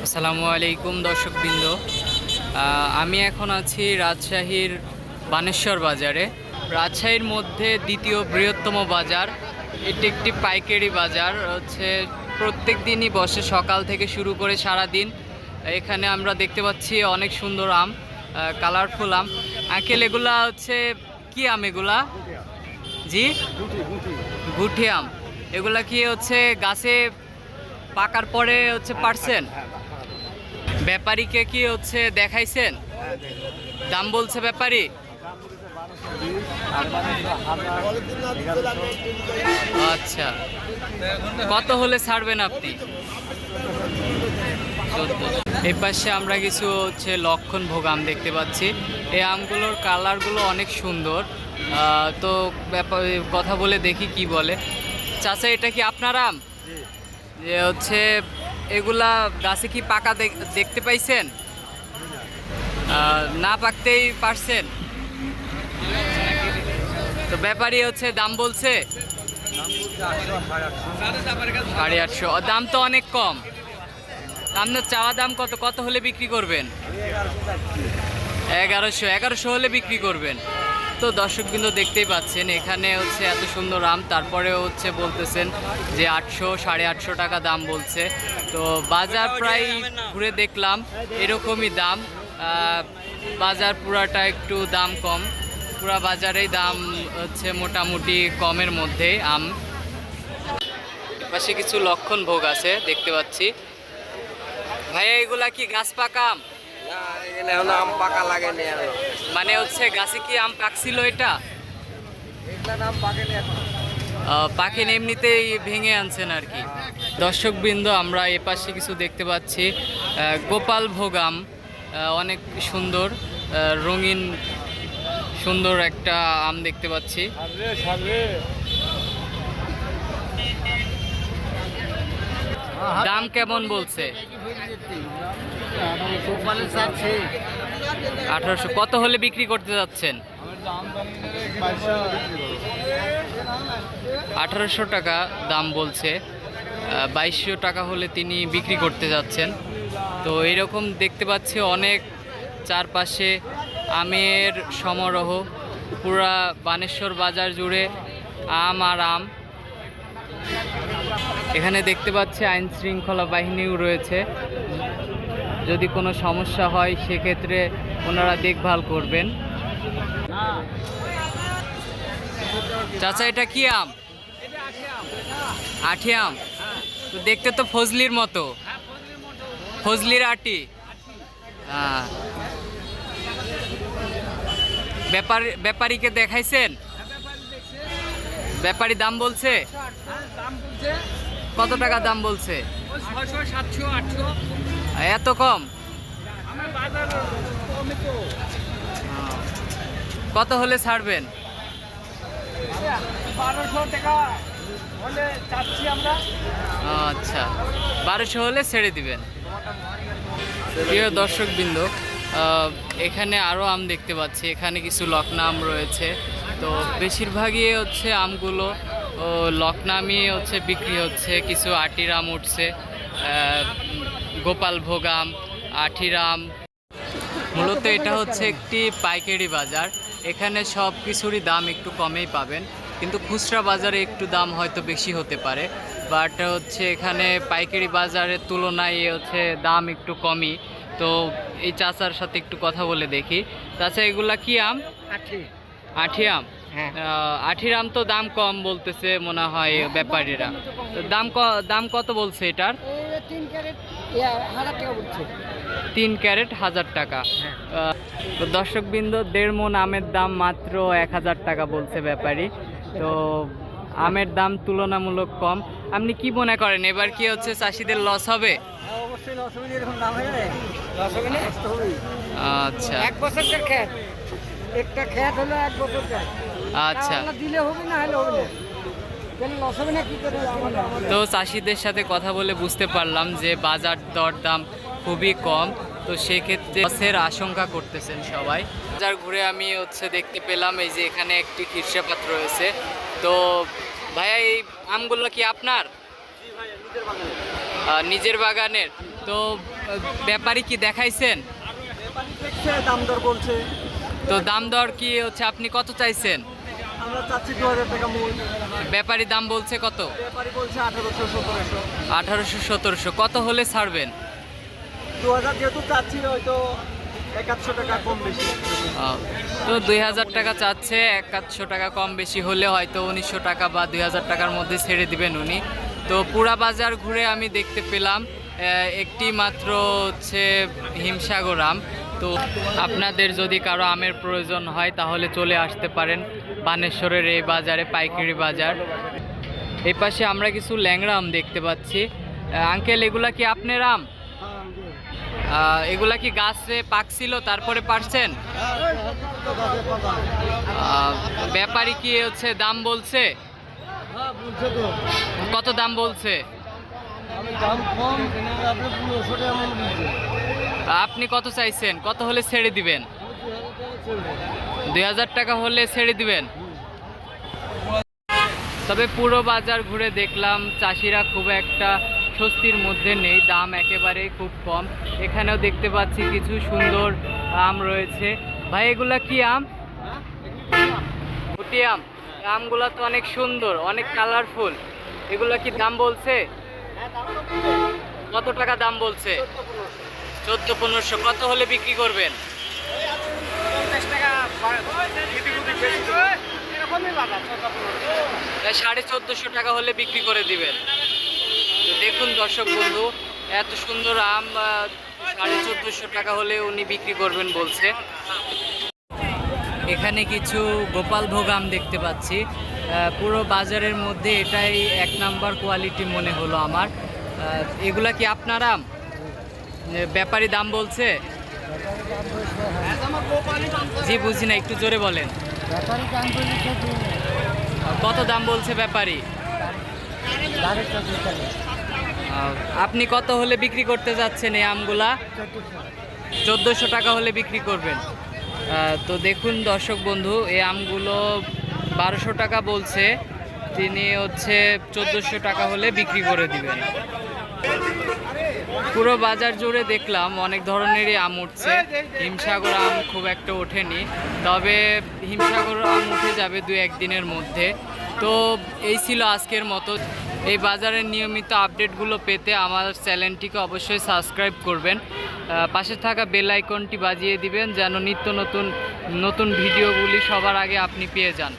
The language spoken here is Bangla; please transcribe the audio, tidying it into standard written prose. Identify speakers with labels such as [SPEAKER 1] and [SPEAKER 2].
[SPEAKER 1] আসসালামু আলাইকুম দর্শকবৃন্দ। আমি এখন আছি রাজশাহীর বানেশ্বর বাজারে। রাজশাহীর মধ্যে দ্বিতীয় বৃহত্তম বাজার। এটি একটি পাইকারি বাজার হচ্ছে, প্রত্যেক দিনই বসে সকাল থেকে শুরু করে সারা দিন। এখানে আমরা দেখতে পাচ্ছি অনেক সুন্দর আম, কালারফুল আম। আঙ্কেল, এগুলা হচ্ছে কি আম এগুলা? জি, গুঠি আম। এগুলা কি হচ্ছে গাছে পাকার পরে হচ্ছে পারছেন? ব্যাপারীকে কি হচ্ছে দেখাইছেন? দাম বলছে ব্যাপারী? আচ্ছা, কত হলে ছাড়বেন আপনি? এই পাশে আমরা কিছু হচ্ছে লক্ষণ ভোগ আম দেখতে পাচ্ছি। এই আমগুলোর কালারগুলো অনেক সুন্দর। তো ব্যাপার কথা বলে দেখি কি বলে। চাচা, এটা কি আপনার আম? যে হচ্ছে এগুলা গাছে কি পাকা দেখতে পাইছেন? না পাকতেই পারছেন? তো ব্যাপারী হচ্ছে দাম বলছে 850। দাম তো অনেক কম। আপনার চাওয়া দাম কত? কত হলে বিক্রি করবেন? 1100 হলে বিক্রি করবেন। তো দর্শকবৃন্দ দেখতেই পাচ্ছেন, এখানে হচ্ছে এত সুন্দর আম, তারপরেও হচ্ছে বলতেছেন যে 800 850 টাকা দাম বলছে। তো বাজার প্রায় ঘুরে দেখলাম এরকমই দাম। বাজার পুরাটা একটু দাম কম, পুরা বাজারেই দাম হচ্ছে মোটামুটি কমের মধ্যে আম। পাশে কিছু লক্ষণ ভোগ আছে দেখতে পাচ্ছি। ভাইয়া, এগুলা কি গাছ পাকা আম?
[SPEAKER 2] আম পাকা লাগেনি।
[SPEAKER 1] মানে হচ্ছে গাছে কি আম পাকছিল? এটা পাকেন এমনিতেই ভেঙে আনছেন আর কি। দর্শকবৃন্দ, আমরা এপাশে কিছু দেখতে পাচ্ছি গোপাল ভোগ আম। অনেক সুন্দর, রঙিন সুন্দর একটা আম দেখতে পাচ্ছি। দাম কেমন বলছে? 1800। কত হলে বিক্রি করতে যাচ্ছেন? 1800 টাকা দাম বলছে। 2200 টাকা হলে তিনি বিক্রি করতে যাচ্ছেন। তো এরকম দেখতে পাচ্ছি অনেক চারপাশে আমের সমারোহ। পুরা বানেশ্বর বাজার জুড়ে আম আর আম। এখানে দেখতে পাচ্ছি আইন শৃঙ্খলা বাহিনীও রয়েছে। যদি কোনো সমস্যা হয় সেক্ষেত্রে ওনারা দেখভাল করবেন। চাচা, এটা কি আম? আঠি আম। তো দেখতে তো ফজলির মতো, ফজলির আটি। হ্যাঁ, ব্যাপারীকে দেখাইছেন? ব্যাপারী দাম বলছে? কত টাকা দাম বলছে?
[SPEAKER 2] 600 700 800।
[SPEAKER 1] এত কম? কত হলে ছাড়বেন?
[SPEAKER 2] 1200 টাকা হলে চাচ্ছি আমরা।
[SPEAKER 1] আচ্ছা, 1200 হলে ছেড়ে দিবেন। প্রিয় দর্শকবৃন্দ, এখানে আরও আম দেখতে পাচ্ছি। এখানে কিছু লকনা আম রয়েছে। তো বেশিরভাগই হচ্ছে আমগুলো লকনামি হচ্ছে বিক্রি হচ্ছে। কিছু আটির আম উঠছে, গোপাল ভোগ আম, আঠির আম। মূলত এটা হচ্ছে একটি পাইকারি বাজার। এখানে সব কিছুরই দাম একটু কমেই পাবেন, কিন্তু খুচরা বাজারে একটু দাম হয়তো বেশি হতে পারে। বাট হচ্ছে এখানে পাইকারি বাজারের তুলনায় হচ্ছে দাম একটু কমই। তো এই চাচার সাথে একটু কথা বলে দেখি। চাচা, এগুলা কি আম? আঠি আম। আঠির আম তো দাম কম বলতেছে মনে হয় ব্যাপারীরা। দাম কত বলছে এটার? 3 ক্যারেট 1000 টাকা। তো দর্শকবৃন্দ, 1.5 মণ আমের দাম মাত্র 1000 টাকা বলছে ব্যাপারী। তো আমের দাম তুলনামূলক কম। আপনি কি মনে করেন, এবার কি হচ্ছে চাষিদের লস হবে? আচ্ছা,
[SPEAKER 2] 1 বছরের খেত, একটা খেত হলো 1 বছর যায়।
[SPEAKER 1] আচ্ছা।
[SPEAKER 2] দিলে হবে না হলে হবে না।
[SPEAKER 1] তো চাষিদের সাথে কথা বলে বুঝতে পারলাম যে বাজার দর দাম খুবই কম। তো সেক্ষেত্রে লসের আশঙ্কা করতেছেন সবাই। বাজার ঘুরে আমি হচ্ছে দেখতে পেলাম এই যে এখানে একটি ক্ষীরসাপাত রয়েছে। তো ভাইয়া, এই আমগুলো কি আপনার? নিজের বাগানের? তো ব্যাপারী কি দেখাইছেন?
[SPEAKER 2] দেখছে, দাম দর বলছে।
[SPEAKER 1] তো দাম দর কি হচ্ছে, আপনি কত চাইছেন?
[SPEAKER 2] আমরা চাচ্ছি 2000 টাকা মূল।
[SPEAKER 1] ব্যাপারী দাম বলছে কত?
[SPEAKER 2] ব্যাপারী বলছে 1800-1700।
[SPEAKER 1] 1800-1700। কত হলে ছাড়বেন?
[SPEAKER 2] 2000 যেহেতু চাচ্ছি, হয়তো 100 টাকা কম বেশি।
[SPEAKER 1] তো 2000 টাকা চাচ্ছে, 100 টাকা কম বেশি হলে হয়তো 1900 টাকা বা 2000 টাকার মধ্যে ছেড়ে দিবেন উনি। তো পুরা বাজার ঘুরে আমি দেখতে পেলাম একটি মাত্র হচ্ছে হিমসাগর আম। তো আপনাদের যদি কারো আমের প্রয়োজন হয় তাহলে চলে আসতে পারেন বানেশ্বরের এই বাজারে, পাইকারি বাজার। এই পাশে আমরা কিছু ল্যাংড়া আম দেখতে পাচ্ছি। আঙ্কেল, এগুলা কি আপনার আম? এগুলা কি গাছে পাকছিল তারপরে পারছেন? ব্যাপারী কি হচ্ছে দাম বলছে? কত দাম বলছে? আপনি কত চাইছেন? কত হলে ছেড়ে দিবেন? 2000 টাকা হলে ছেড়ে দিবেন। তবে পুরো বাজার ঘুরে দেখলাম চাষিরা খুব একটা স্বস্তির মধ্যে নেই, দাম একেবারেই খুব কম। এখানেও দেখতে পাচ্ছি কিছু সুন্দর আম রয়েছে। ভাই, এগুলা কি আম? ফুটি আম। আমগুলা তো অনেক সুন্দর, অনেক কালারফুল। এগুলা কি দাম বলছে? কত টাকা দাম বলছে? 1400-1500। কত হলে বিক্রি করবেন? 1450 টাকা হলে বিক্রি করে দিবেন। তো দেখুন দর্শক বন্ধু, এত সুন্দর আম 1450 টাকা হলে উনি বিক্রি করবেন বলছে। এখানে কিছু গোপালভোগ আম দেখতে পাচ্ছি। পুরো বাজারের মধ্যে এটাই 1 নাম্বার কোয়ালিটি মনে হলো আমার। এগুলা কি আপনার আম? ব্যাপারী দাম বলছে? জি, বুঝি না, একটু জোরে বলেন। কত দাম বলছে ব্যাপারী? আপনি কত হলে বিক্রি করতে যাচ্ছেন এই আমগুলা? 1400 টাকা হলে বিক্রি করবেন। তো দেখুন দর্শক বন্ধু, এই আমগুলো 1200 টাকা বলছে, তিনি হচ্ছে 1400 টাকা হলে বিক্রি করে দিবেন। পুরো বাজার জুড়ে দেখলাম অনেক ধরনেরই আম উঠছে। হিমসাগর আম খুব একটা ওঠেনি, তবে হিমসাগর আম উঠে যাবে 2-1 দিনের মধ্যে। তো এই ছিল আজকের মতো। এই বাজারের নিয়মিত আপডেটগুলো পেতে আমার চ্যানেলটিকে অবশ্যই সাবস্ক্রাইব করবেন, পাশে থাকা বেল আইকনটি বাজিয়ে দিবেন যেন নিত্য নতুন ভিডিওগুলি সবার আগে আপনি পেয়ে যান।